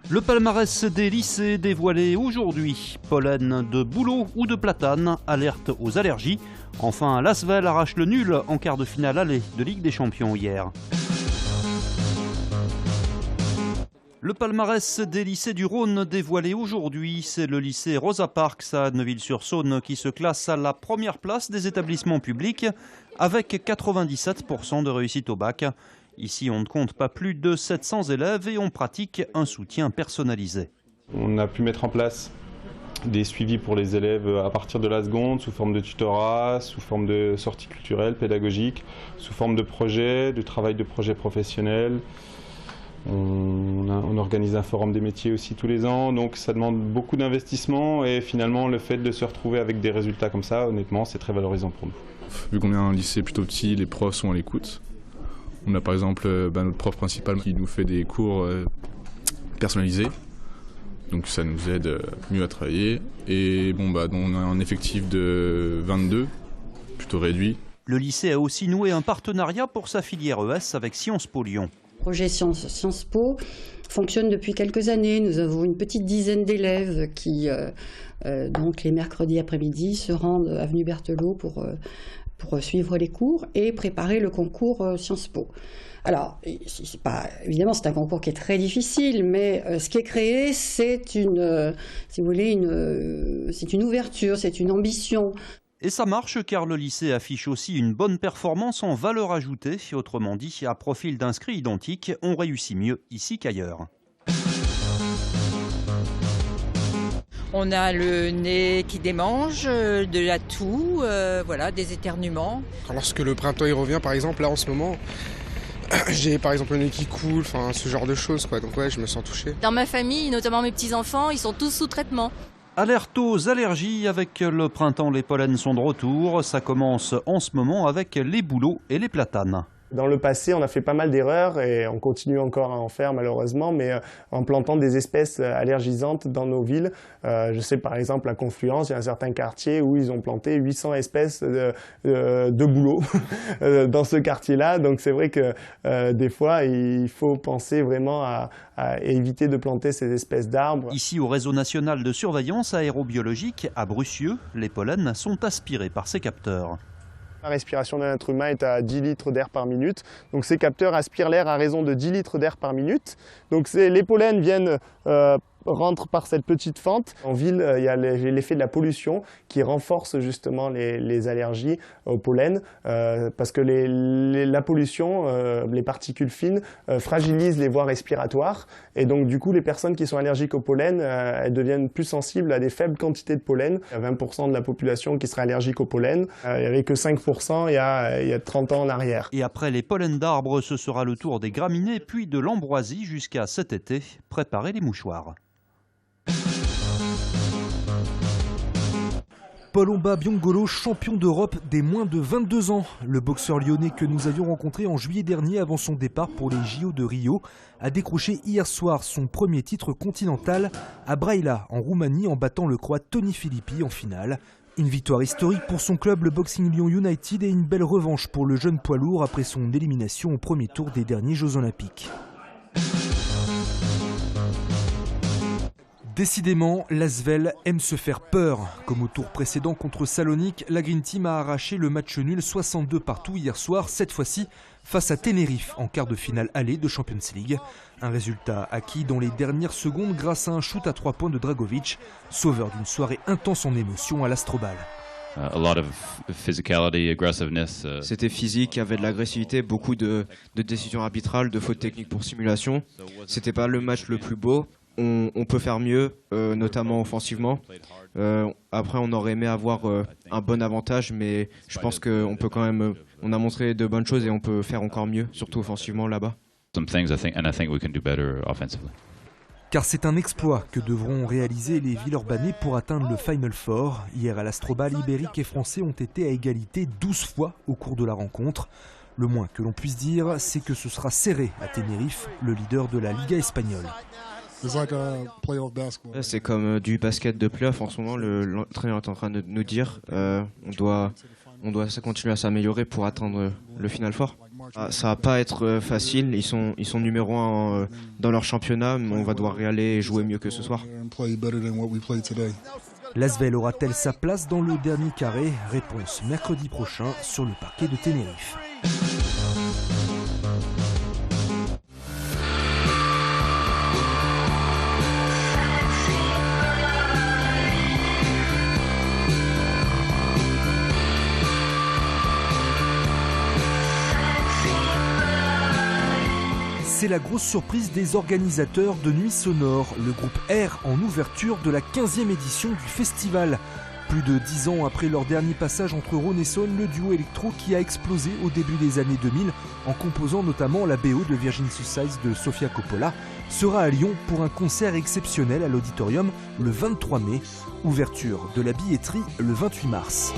Le palmarès des lycées dévoilé aujourd'hui. Pollen de bouleau ou de platane, alerte aux allergies. Enfin, l'Asvel arrache le nul en quart de finale aller de Ligue des Champions hier. Le palmarès des lycées du Rhône dévoilé aujourd'hui, c'est le lycée Rosa Parks à Neuville-sur-Saône qui se classe à la première place des établissements publics avec 97% de réussite au bac. Ici, on ne compte pas plus de 700 élèves et on pratique un soutien personnalisé. On a pu mettre en place des suivis pour les élèves à partir de la seconde, sous forme de tutorat, sous forme de sorties culturelles, pédagogiques, sous forme de projets, de travail de projets professionnels. On organise un forum des métiers aussi tous les ans, donc ça demande beaucoup d'investissement et finalement le fait de se retrouver avec des résultats comme ça, honnêtement, c'est très valorisant pour nous. Vu qu'on est un lycée plutôt petit, les profs sont à l'écoute. On a par exemple notre prof principal qui nous fait des cours personnalisés, donc ça nous aide mieux à travailler. Et on a un effectif de 22, plutôt réduit. Le lycée a aussi noué un partenariat pour sa filière ES avec Sciences Po Lyon. Le projet Sciences Po fonctionne depuis quelques années. Nous avons une petite dizaine d'élèves qui, donc les mercredis après-midi, se rendent avenue Berthelot pour suivre les cours et préparer le concours Sciences Po. Alors, évidemment, c'est un concours qui est très difficile, mais ce qui est créé, c'est une ouverture, c'est une ambition. Et ça marche car le lycée affiche aussi une bonne performance en valeur ajoutée. Autrement dit, à profil d'inscrits identiques, on réussit mieux ici qu'ailleurs. On a le nez qui démange, de la toux, des éternuements. Lorsque le printemps y revient, par exemple, là en ce moment, j'ai par exemple le nez qui coule, ce genre de choses, quoi. Donc ouais, je me sens touché. Dans ma famille, notamment mes petits-enfants, ils sont tous sous traitement. Alerte aux allergies, avec le printemps, les pollens sont de retour. Ça commence en ce moment avec les bouleaux et les platanes. Dans le passé, on a fait pas mal d'erreurs et on continue encore à en faire malheureusement, mais en plantant des espèces allergisantes dans nos villes. Je sais par exemple à Confluence, il y a un certain quartier où ils ont planté 800 espèces de bouleaux dans ce quartier-là. Donc c'est vrai que des fois, il faut penser vraiment à éviter de planter ces espèces d'arbres. Ici, au réseau national de surveillance aérobiologique, à Brucieux, les pollens sont aspirés par ces capteurs. La respiration d'un être humain est à 10 litres d'air par minute. Donc ces capteurs aspirent l'air à raison de 10 litres d'air par minute. Donc les pollens rentrent par cette petite fente. En ville, il y a l'effet de la pollution qui renforce justement les allergies au pollen parce que la pollution, les particules fines, fragilisent les voies respiratoires et donc du coup les personnes qui sont allergiques au pollen, elles deviennent plus sensibles à des faibles quantités de pollen. Il y a 20% de la population qui serait allergique au pollen, il n'y avait que 5% il y a 30 ans en arrière. Et après les pollens d'arbres, ce sera le tour des graminées puis de l'ambroisie jusqu'à cet été. Préparez les mouchoirs. Palomba Biongolo, champion d'Europe des moins de 22 ans. Le boxeur lyonnais que nous avions rencontré en juillet dernier avant son départ pour les JO de Rio a décroché hier soir son premier titre continental à Braila en Roumanie en battant le Croate Tony Filippi en finale. Une victoire historique pour son club, le Boxing Lyon United, et une belle revanche pour le jeune poids lourd après son élimination au premier tour des derniers Jeux Olympiques. Décidément, l'Asvel aime se faire peur. Comme au tour précédent contre Salonique, la Green Team a arraché le match nul 62 partout hier soir, cette fois-ci face à Tenerife en quart de finale aller de Champions League. Un résultat acquis dans les dernières secondes grâce à un shoot à 3 points de Dragovic, sauveur d'une soirée intense en émotion à l'Astrobal. C'était physique, il y avait de l'agressivité, beaucoup de décisions arbitrales, de fautes techniques pour simulation. C'était pas le match le plus beau. On peut faire mieux, notamment offensivement. Après, on aurait aimé avoir un bon avantage, mais je pense qu'on peut quand même. On a montré de bonnes choses et on peut faire encore mieux, surtout offensivement là-bas. Car c'est un exploit que devront réaliser les Villeurbanais pour atteindre le Final Four. Hier à l'Astrobal, Ibérique et Français ont été à égalité 12 fois au cours de la rencontre. Le moins que l'on puisse dire, c'est que ce sera serré à Tenerife, le leader de la Liga espagnole. C'est comme du basket de playoff en ce moment, l'entraîneur est en train de nous dire on doit on doit continuer à s'améliorer pour atteindre le Final Four. Ça va pas être facile, ils sont numéro 1 dans leur championnat, mais on va devoir y aller et jouer mieux que ce soir. L'Asvel aura-t-elle sa place dans le dernier carré? Réponse mercredi prochain sur le parquet de Tenerife. C'est la grosse surprise des organisateurs de Nuit Sonore, le groupe R en ouverture de la 15e édition du festival. Plus de 10 ans après leur dernier passage entre Rhône et Saône, le duo électro qui a explosé au début des années 2000 en composant notamment la BO de Virgin Suicides de Sofia Coppola sera à Lyon pour un concert exceptionnel à l'auditorium le 23 mai. Ouverture de la billetterie le 28 mars.